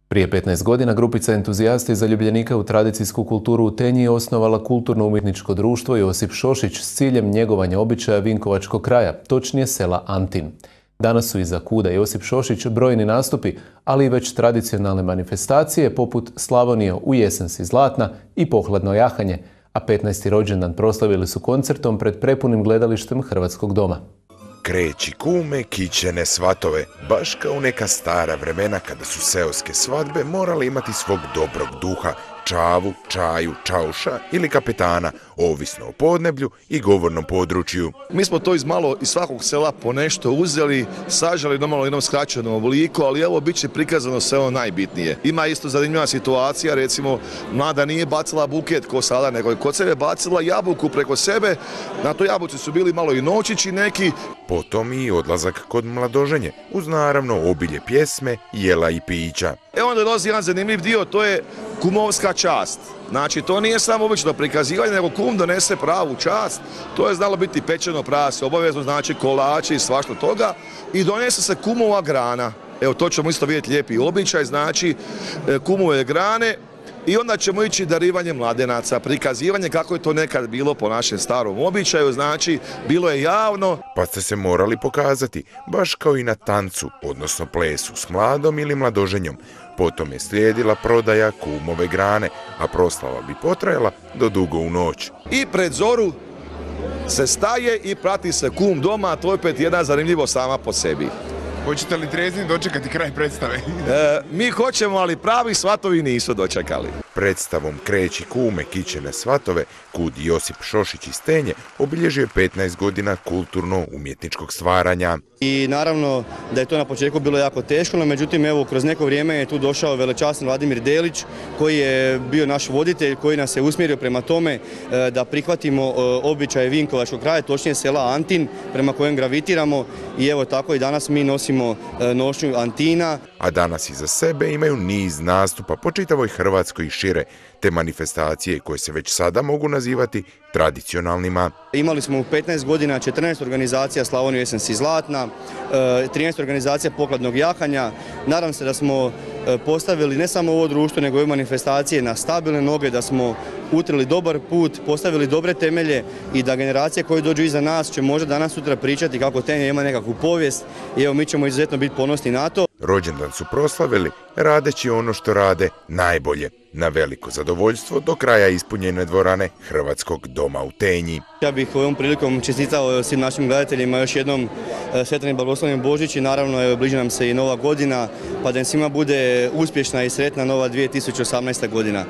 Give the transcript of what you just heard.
Prije 15 godina grupica entuzijasta i zaljubljenika u tradicijsku kulturu u Tenji je osnovala kulturno-umjetničko društvo Josip Šošić s ciljem njegovanja običaja Vinkovačkog kraja, točnije sela Antin. Danas su iza kuda Josip Šošić brojni nastupi, ali i već tradicionalne manifestacije poput Slavonija u jesen si zlatna i pohladno jahanje, a 15. rođendan proslavili su koncertom pred prepunim gledalištem Hrvatskog doma. Kreći kume, kićene svatove, baš kao u neka stara vremena kada su seoske svadbe morale imati svog dobrog duha, čavu, čaju, čauša ili kapetana, ovisno o podneblju i govornom području. Mi smo to iz svakog sela po nešto uzeli, sažali normalno u jednom skraćenom obliku, ali evo bit će prikazano sve ono najbitnije. Ima isto zanimljiva situacija, recimo mlada nije bacila buket ko sada, nego je kod sebe bacila jabuku preko sebe, na toj jabuci su bili malo i noćići neki. Potom i odlazak kod mladoženje, uz naravno obilje pjesme, jela i pića. Evo onda dolazi jedan zanimljiv dio, to je kumovska čast. Znači, to nije samo obično prikazivanje, nego kum donese pravu čast. To je znalo biti pečeno prase, obavezno znači kolači i svašta toga. I donese se kumova grana. Evo, to ćemo isto vidjeti lijepi običaj, znači kumove grane. I onda ćemo ići darivanje mladenaca, prikazivanje kako je to nekad bilo po našem starom običaju, znači bilo je javno. Pa ste se morali pokazati, baš kao i na tancu, odnosno plesu s mladom ili mladoženjom. Potom je slijedila prodaja kumove grane, a proslava bi potrajala do dugo u noć. I pred zoru se staje i prati se kum doma, a to je opet jedna zanimljivo sama po sebi. Hoćete li trezni dočekati kraj predstave? Mi hoćemo, ali pravi svatovi nisu dočekali. Predstavom Kreći kume, kićene svatove, kud Josip Šošić iz Tenje obilježio 15 godina kulturno-umjetničkog stvaranja. I naravno da je to na početku bilo jako teško, no međutim evo kroz neko vrijeme je tu došao velečasni Vladimir Delić koji je bio naš voditelj, koji nas je usmjerio prema tome da prihvatimo običaje Vinkovačkog kraja, točnije sela Antin prema kojem gravitiramo i evo tako i danas mi nosimo nošnju Antina. A danas iza sebe imaju niz nastupa po čitavoj Hrvatskoj i šire, te manifestacije koje se već sada mogu nazivati tradicionalnima. Imali smo u 15 godina 14 organizacija Slavonija jesen si zlatna, 13 organizacija pohladnog jahanja. Nadam se da smo postavili ne samo ovo društvo, nego i manifestacije na stabilne noge, da smo utrli dobar put, postavili dobre temelje i da generacije koje dođu iza nas će možda danas sutra pričati kako Tenja ima nekakvu povijest i evo mi ćemo izuzetno biti ponosni na to. Rođendan su proslavili radeći ono što rade najbolje, na veliko zadovoljstvo do kraja ispunjene dvorane Hrvatskog doma u Tenji. Ja bih ovom prilikom čestitao svim našim gledateljima još jednom sretan i blagoslovljen Božić i naravno bliži nam se i nova godina, pa da im svima bude uspješna i sretna nova 2018. godina.